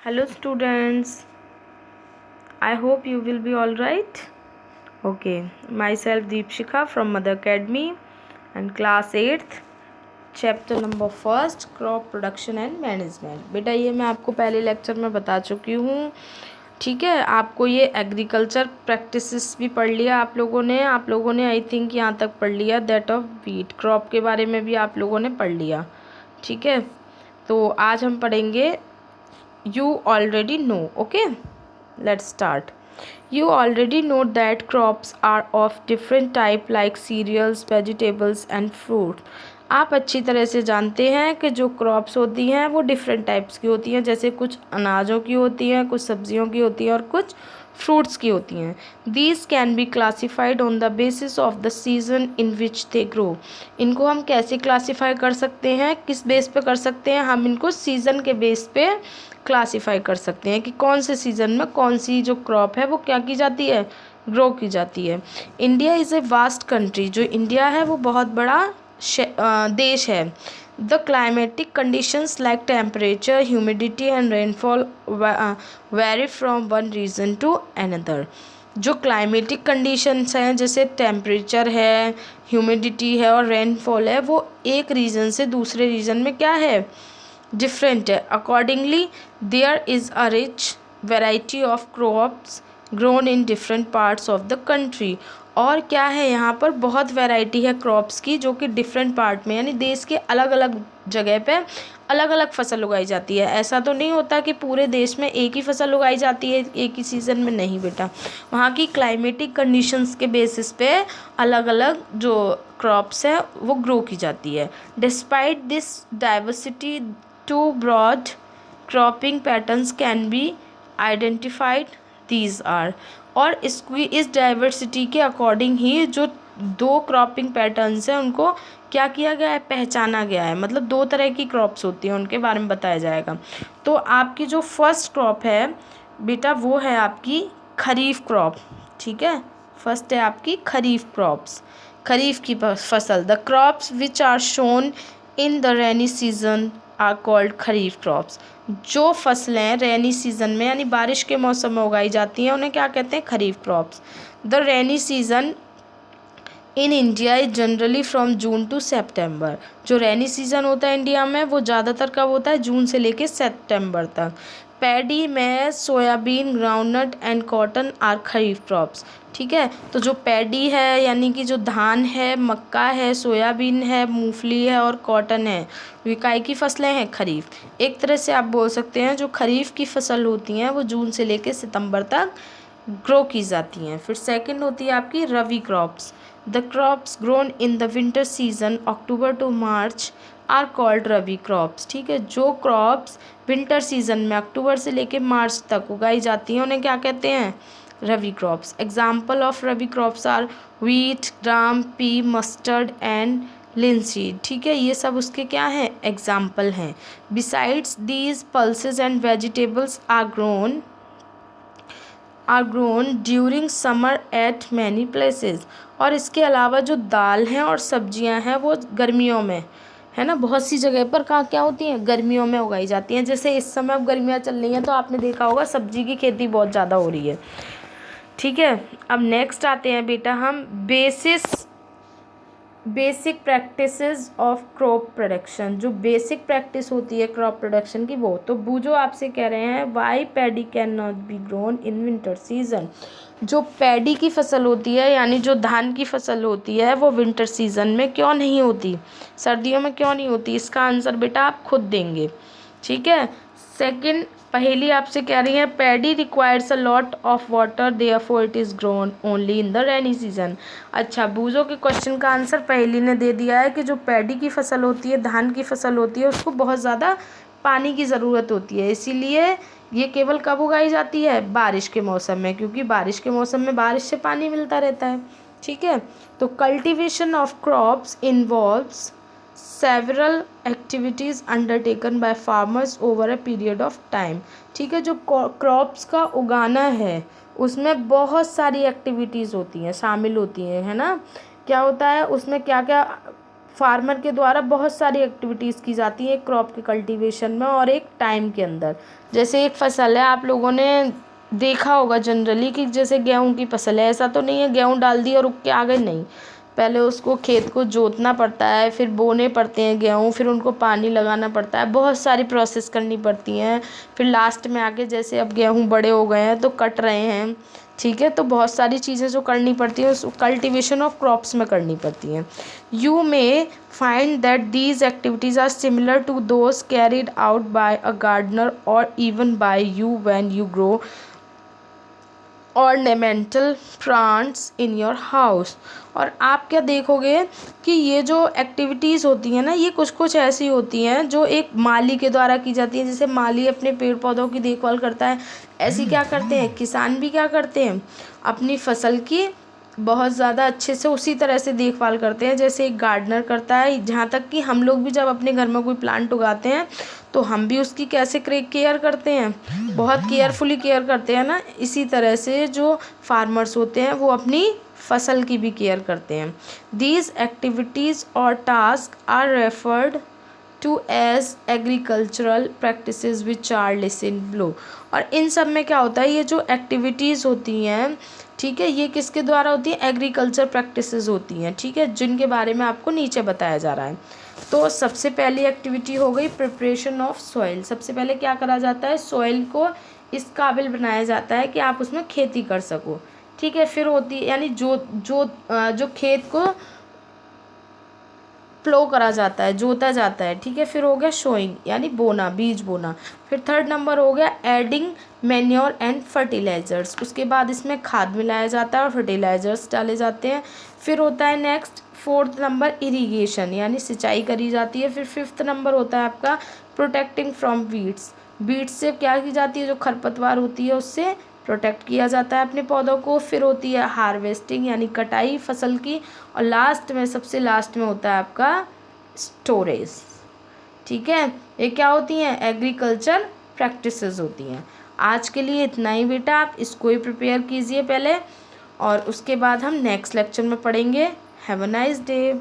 Hello students, I hope you will be all right. Okay, myself Deepshika from Mother Academy and class 8th, chapter number 1st, crop production and management. बेटा ये मैं आपको पहले lecture में बता चुकी हूँ, ठीक है। आपको ये एग्रीकल्चर प्रैक्टिसेस भी पढ़ लिया आप लोगों ने आई थिंक यहाँ तक पढ़ लिया दैट ऑफ वीट, क्रॉप के बारे में भी आप लोगों ने पढ़ लिया, ठीक है। तो आज हम पढ़ेंगे you already know. Okay, let's start. You already know that crops are of different type like cereals, vegetables and fruit. आप अच्छी तरह से जानते हैं कि जो क्रॉप्स होती हैं वो डिफरेंट टाइप्स की होती हैं, जैसे कुछ अनाजों की होती हैं, कुछ सब्जियों की होती हैं और कुछ फ्रूट्स की होती हैं। These can be classified on the basis of the season in which they grow. इनको हम कैसे क्लासीफाई कर सकते हैं, किस बेस पे कर सकते हैं? हम इनको सीज़न के बेस पे क्लासीफाई कर सकते हैं कि कौन से सीज़न में कौन सी जो क्रॉप है वो क्या की जाती है, ग्रो की जाती है। India is a vast country, जो इंडिया है वो बहुत बड़ा देश है। The climatic conditions like temperature, humidity and rainfall vary from one region to another. जो क्लाइमेटिक कंडीशंस हैं, जैसे टेम्परेचर है, ह्यूमिडिटी है और रेनफॉल है, वो एक रीजन से दूसरे रीजन में क्या है, डिफरेंट है। Accordingly there is a rich variety of crops grown in different parts of the country. और क्या है, यहाँ पर बहुत वैरायटी है क्रॉप्स की जो कि डिफरेंट पार्ट में, यानी देश के अलग अलग जगह पे अलग अलग फसल उगाई जाती है। ऐसा तो नहीं होता कि पूरे देश में एक ही फसल उगाई जाती है एक ही सीज़न में, नहीं बेटा। वहाँ की क्लाइमेटिक कंडीशंस के बेसिस पे अलग अलग जो क्रॉप्स है वो ग्रो की जाती है। Despite this diversity two broad cropping patterns can be identified, these are. और इस डाइवर्सिटी के अकॉर्डिंग ही जो दो क्रॉपिंग पैटर्न्स हैं उनको क्या किया गया है, पहचाना गया है। मतलब दो तरह की क्रॉप्स होती हैं, उनके बारे में बताया जाएगा। तो आपकी जो फर्स्ट क्रॉप है बेटा वो है आपकी खरीफ क्रॉप, ठीक है। फर्स्ट है आपकी खरीफ क्रॉप्स, खरीफ की फसल। The crops which are sown in the rainy season are called kharif crops. जो फसलें रेनी सीजन में यानी बारिश के मौसम में उगाई जाती हैं उन्हें क्या कहते हैं, kharif crops. The rainy season in India is generally from June to September. जो रेनी सीजन होता है इंडिया में वो ज़्यादातर कब होता है, जून से लेके सितंबर तक। Paddy, maize, soybean, groundnut and cotton are kharif crops, ठीक है। तो जो पैडी है यानी कि जो धान है, मक्का है, सोयाबीन है, मूंगफली है और कॉटन है, विकाई की फसलें हैं खरीफ। एक तरह से आप बोल सकते हैं जो खरीफ की फसल होती हैं वो जून से लेकर सितंबर तक ग्रो की जाती हैं। फिर सेकंड होती है आपकी rabi crops. The crops grown in the winter season October to March are called rabi crops, ठीक है। जो क्रॉप्स विंटर सीजन में अक्टूबर से लेकर मार्च तक उगाई जाती हैं उन्हें क्या कहते हैं, rabi crops. Example of rabi crops are wheat, gram, pea, mustard and linseed, ठीक है। ये सब उसके क्या हैं, एग्जाम्पल हैं। Besides these pulses and vegetables are grown during summer at many places. और इसके अलावा जो दाल हैं और सब्जियां हैं वो गर्मियों में, है ना, बहुत सी जगह पर कहाँ क्या होती हैं, गर्मियों में उगाई जाती हैं। जैसे इस समय अब गर्मियाँ चल रही हैं तो आपने देखा होगा सब्जी की खेती बहुत ज़्यादा हो रही है, ठीक है। अब नेक्स्ट आते हैं बेटा हम basic practices of crop production. जो बेसिक प्रैक्टिस होती है क्रॉप प्रोडक्शन की वो, तो बूझो आपसे कह रहे हैं why paddy can not be grown in winter season. जो पैडी की फसल होती है यानी जो धान की फसल होती है वो विंटर सीजन में क्यों नहीं होती, सर्दियों में क्यों नहीं होती, इसका आंसर बेटा आप खुद देंगे, ठीक है। सेकंड पहेली आपसे कह रही है paddy requires a lot of water therefore it is grown only in the rainy season. अच्छा, बूझो के क्वेश्चन का आंसर पहेली ने दे दिया है कि जो पैडी की फसल होती है, धान की फसल होती है, उसको बहुत ज़्यादा पानी की ज़रूरत होती है, इसीलिए ये केवल कब उगाई जाती है, बारिश के मौसम में, क्योंकि बारिश के मौसम में बारिश से पानी मिलता रहता है, ठीक है। तो cultivation of crops involves several activities undertaken by farmers over a period of time, ठीक है। जो क्रॉप्स का उगाना है उसमें बहुत सारी एक्टिविटीज़ होती हैं, शामिल होती हैं, है ना। क्या होता है उसमें, क्या क्या फार्मर के द्वारा बहुत सारी एक्टिविटीज़ की जाती हैं क्रॉप के कल्टीवेशन में और एक टाइम के अंदर। जैसे एक फसल है, आप लोगों ने देखा होगा जनरली कि जैसे गेहूं की फसल है, ऐसा तो नहीं है गेहूं डाल दी और उग के आ गए, नहीं, पहले उसको खेत को जोतना पड़ता है, फिर बोने पड़ते हैं गेहूं, फिर उनको पानी लगाना पड़ता है, बहुत सारी प्रोसेस करनी पड़ती हैं। फिर लास्ट में आके जैसे अब गेहूं बड़े हो गए हैं तो कट रहे हैं, ठीक है, तो बहुत सारी चीज़ें जो करनी पड़ती हैं उस कल्टीवेशन ऑफ क्रॉप्स में करनी पड़ती हैं। You may find that these activities are similar to those carried out by a gardener और even by you when you grow ornamental plants in your house. और आप क्या देखोगे कि ये जो एक्टिविटीज़ होती हैं ना, ये कुछ कुछ ऐसी होती हैं जो एक माली के द्वारा की जाती है। जैसे माली अपने पेड़ पौधों की देखभाल करता है, ऐसी क्या करते हैं किसान भी क्या करते हैं, अपनी फसल की बहुत ज़्यादा अच्छे से उसी तरह से देखभाल करते हैं जैसे एक गार्डनर करता है। जहाँ तक कि हम लोग भी जब अपने घर में कोई प्लांट उगाते हैं तो हम भी उसकी कैसे केयर करते हैं, बहुत केयरफुली केयर करते हैं ना। इसी तरह से जो फार्मर्स होते हैं वो अपनी फसल की भी केयर करते हैं। दीज एक्टिविटीज़ और task are referred to as agricultural practices which are listed below. और इन सब में क्या होता है, ये जो एक्टिविटीज़ होती हैं, ठीक है, ये किसके द्वारा होती है, एग्रीकल्चर प्रैक्टिसेस होती हैं, ठीक है, जिनके बारे में आपको नीचे बताया जा रहा है। तो सबसे पहली एक्टिविटी हो गई प्रिपरेशन ऑफ सॉइल। सबसे पहले क्या करा जाता है, सॉइल को इस काबिल बनाया जाता है कि आप उसमें खेती कर सको, ठीक है। फिर होती है यानी जो खेत को प्लो करा जाता है, जोता जाता है, ठीक है। फिर हो गया शोइंग यानी बोना, बीज बोना। फिर थर्ड नंबर हो गया एडिंग मैन्योर एंड फर्टिलाइजर्स। उसके बाद इसमें खाद मिलाया जाता है और फर्टिलाइजर्स डाले जाते हैं। फिर होता है नेक्स्ट फोर्थ नंबर इरिगेशन यानी सिंचाई करी जाती है। फिर फिफ्थ नंबर होता है आपका प्रोटेक्टिंग फ्रॉम वीड्स। वीड्स से क्या की जाती है, जो खरपतवार होती है उससे प्रोटेक्ट किया जाता है अपने पौधों को। फिर होती है हार्वेस्टिंग यानी कटाई फसल की। और लास्ट में सबसे लास्ट में होता है आपका स्टोरेज, ठीक है। ये क्या होती हैं, एग्रीकल्चर प्रैक्टिसेस होती हैं। आज के लिए इतना ही बेटा, आप इसको ही प्रिपेयर कीजिए पहले और उसके बाद हम नेक्स्ट लेक्चर में पढ़ेंगे। Have a nice day.